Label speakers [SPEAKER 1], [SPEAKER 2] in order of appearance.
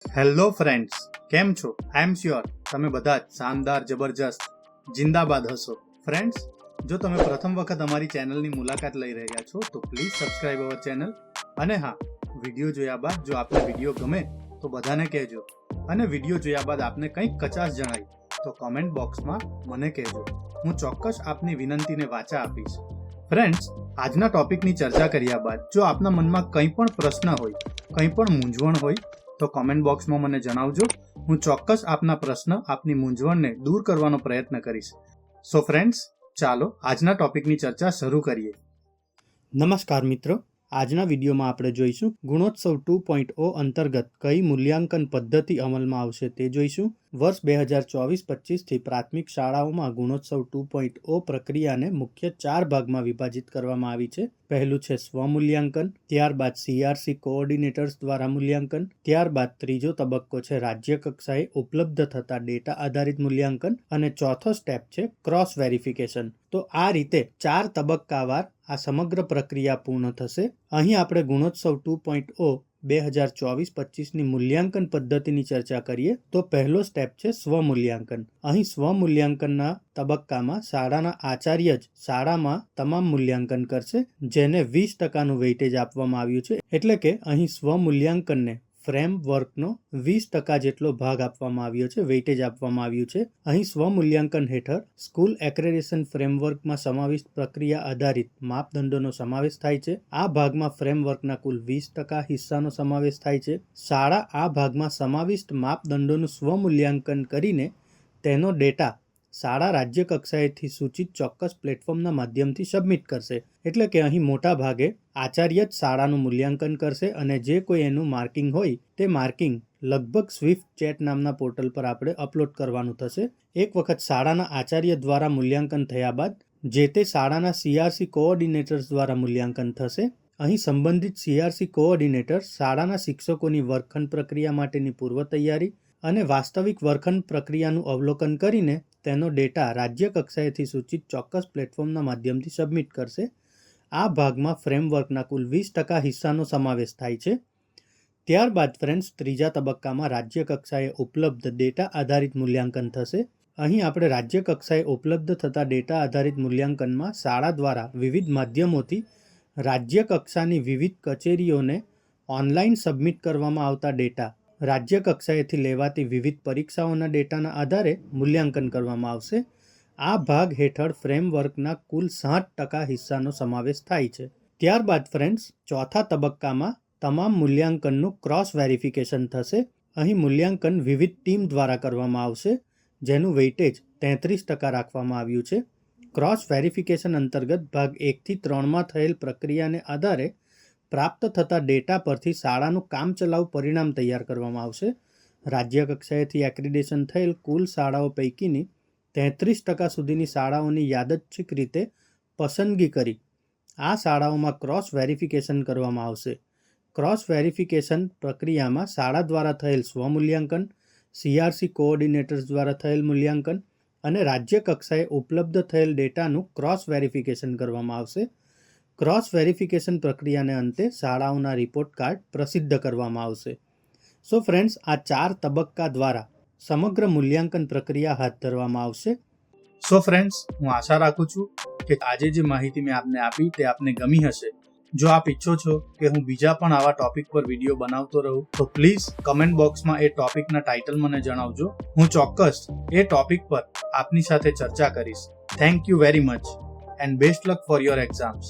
[SPEAKER 1] Hello friends, કેમ છો? આઈ am sure તમે બધા જ શાનદાર, જબરજસ્ત, જિંદાબાદ હશો. ફ્રેન્ડ્સ, જો તમે પ્રથમ વખત અમારી ચેનલની મુલાકાત લઈ રહ્યા છો તો પ્લીઝ સબસ્ક્રાઇબ અવર ચેનલ. અને હા, વિડીયો જોયા બાદ જો આપને વિડીયો ગમે તો બધાને કહેજો, અને વિડીયો જોયા બાદ આપને કંઈક કચાશ જણાય તો કોમેન્ટ બોક્સમાં મને કહેજો. હું ચોક્કસ આપની વિનંતીને વાચા આપીશ. ફ્રેન્ડ્સ, આજના ટોપિકની ચર્ચા કર્યા બાદ જો આપના મનમાં કંઈ પણ પ્રશ્ન હોય, કંઈ પણ મૂંઝવણ હોય તો કોમેન્ટ બોક્સમાં મને જણાવજો. હું ચોક્કસ આપના પ્રશ્ન, આપની મૂંઝવણને દૂર કરવાનો પ્રયત્ન કરીશ. સો ફ્રેન્ડ્સ, ચાલો આજના ટોપિકની ચર્ચા શરૂ કરીએ. નમસ્કાર મિત્રો, આજના વિડીયોમાં આપણે જોઈશું ગુણોત્સવ 2.0 અંતર્ગત કઈ મૂલ્યાંકન પદ્ધતિ અમલમાં આવશે તે જોઈશું. વર્ષ 2024-25થી પ્રાથમિક શાળાઓમાં ગુણોત્સવ 2.0 પ્રક્રિયાને મુખ્ય 4 ભાગમાં વિભાજિત કરવામાં આવી છે. પહેલું છે સ્વમૂલ્યાંકન, ત્યારબાદ CRC કોઓર્ડિનેટર્સ દ્વારા મૂલ્યાંકન, ત્યારબાદ ત્રીજો તબક્કો છે રાજ્ય કક્ષાએ ઉપલબ્ધ થતા ડેટા આધારિત મૂલ્યાંકન, અને ચોથો સ્ટેપ છે ક્રોસ વેરિફિકેશન. તો આ રીતે 4 તબક્કાવાર આ સમગ્ર પ્રક્રિયા પૂર્ણ થશે. અહીં આપણે ગુણોત્સવ 2.0 2024-25ની મૂલ્યાંકન પદ્ધતિની ચર્ચા કરીએ તો પહેલો સ્ટેપ છે સ્વમૂલ્યાંકન. અહીં સ્વમૂલ્યાંકનના તબક્કામાં શાળાના આચાર્ય જ શાળામાં તમામ મૂલ્યાંકન કરશે, જેને 20%નું વેઇટેજ આપવામાં આવ્યું છે. એટલે કે અહીં સ્વમૂલ્યાંકનને ફ્રેમવર્કનો 20% જેટલો ભાગ આપવામાં આવ્યો છે, વેઇટેજ આપવામાં આવ્યું છે. અહીં સ્વમૂલ્યાંકન હેઠળ સ્કૂલ એક્રેડિશન ફ્રેમવર્કમાં સમાવિષ્ટ પ્રક્રિયા આધારિત માપદંડોનો સમાવેશ થાય છે. આ ભાગમાં ફ્રેમવર્કના કુલ 20% હિસ્સાનો સમાવેશ થાય છે. શાળા આ ભાગમાં સમાવિષ્ટ માપદંડોનું સ્વમૂલ્યાંકન કરીને તેનો ડેટા શાળા રાજ્ય કક્ષાએથી સૂચિત ચોક્કસ પ્લેટફોર્મના માધ્યમથી સબમિટ કરશે. એટલે કે અહીં મોટા ભાગે આચાર્ય જ શાળાનું મૂલ્યાંકન કરશે, અને જે કોઈ એનું માર્કિંગ હોય તે માર્કિંગ લગભગ સ્વિફ્ટ ચેટ નામના પોર્ટલ પર આપણે અપલોડ કરવાનું થશે. એક વખત શાળાના આચાર્ય દ્વારા મૂલ્યાંકન થયા બાદ જે તે શાળાના CRC કોઓર્ડિનેટર્સ દ્વારા મૂલ્યાંકન થશે. અહીં સંબંધિત CRC કોઓર્ડિનેટર શાળાના શિક્ષકોની વર્ગખંડ પ્રક્રિયા માટેની પૂર્વ તૈયારી અને વાસ્તવિક વર્ગખંડ પ્રક્રિયાનું અવલોકન કરીને તેનો ડેટા રાજ્ય કક્ષાએથી સૂચિત ચોક્કસ પ્લેટફોર્મના માધ્યમથી સબમિટ કરશે. આ ભાગમાં ફ્રેમવર્કના કુલ 20% હિસ્સાનો સમાવેશ થાય છે. ત્યારબાદ ફ્રેન્ડ્સ, ત્રીજા તબક્કામાં રાજ્ય કક્ષાએ ઉપલબ્ધ ડેટા આધારિત મૂલ્યાંકન થશે. અહીં આપણે રાજ્ય કક્ષાએ ઉપલબ્ધ થતા ડેટા આધારિત મૂલ્યાંકનમાં શાળા દ્વારા વિવિધ માધ્યમોથી રાજ્ય કક્ષાની વિવિધ કચેરીઓને ઓનલાઈન સબમિટ કરવામાં આવતા ડેટા, રાજ્ય કક્ષાએથી લેવાતી વિવિધ પરીક્ષાઓના ડેટાના આધારે મૂલ્યાંકન કરવામાં આવશે. આ ભાગ હેઠળ ફ્રેમવર્કના કુલ 60% હિસ્સાનો સમાવેશ થાય છે. ત્યારબાદ ફ્રેન્ડ્સ, ચોથા તબક્કામાં તમામ મૂલ્યાંકનનું ક્રોસ વેરિફિકેશન થશે. અહીં મૂલ્યાંકન વિવિધ ટીમ દ્વારા કરવામાં આવશે, જેનું વેઇટેજ 33% રાખવામાં આવ્યું છે. ક્રોસ વેરિફિકેશન અંતર્ગત ભાગ 1થી 3માં થયેલ પ્રક્રિયાને આધારે પ્રાપ્ત થતા ડેટા પરથી શાળાનું કામચલાઉ પરિણામ તૈયાર કરવામાં આવશે. રાજ્ય કક્ષાએથી એક્રેડિશન થયેલ કુલ શાળાઓ પૈકીની 33% સુધીની શાળાઓની યાદચ્છિક રીતે પસંદગી કરી આ શાળાઓમાં ક્રોસ વેરિફિકેશન કરવામાં આવશે. ક્રોસ વેરિફિકેશન પ્રક્રિયામાં શાળા દ્વારા થયેલ સ્વમૂલ્યાંકન, CRC કોઓર્ડિનેટર્સ દ્વારા થયેલ મૂલ્યાંકન અને રાજ્ય કક્ષાએ ઉપલબ્ધ થયેલ ડેટાનું ક્રોસ વેરિફિકેશન કરવામાં આવશે. ક્રોસ વેરિફિકેશન પ્રક્રિયાને અંતે શાળાઓના રિપોર્ટ કાર્ડ પ્રસિદ્ધ કરવામાં આવશે. સો ફ્રેન્ડ્સ, આ 4 તબક્કા દ્વારા સમગ્ર મૂલ્યાંકન પ્રક્રિયા હાથ ધરવામાં આવશે. સો ફ્રેન્ડ્સ, હું આશા રાખું છું કે આજે જે માહિતી મેં આપને આપી તે આપને ગમી હશે. જો આપ ઈચ્છો છો કે હું બીજા પણ આવા ટોપિક પર વિડીયો બનાવતો રહું તો પ્લીઝ કમેન્ટ બોક્સમાં એ ટોપિકના ટાઇટલ મને જણાવજો. હું ચોક્કસ એ ટોપિક પર આપની સાથે ચર્ચા કરીશ. Thank you very much and best luck for your exams.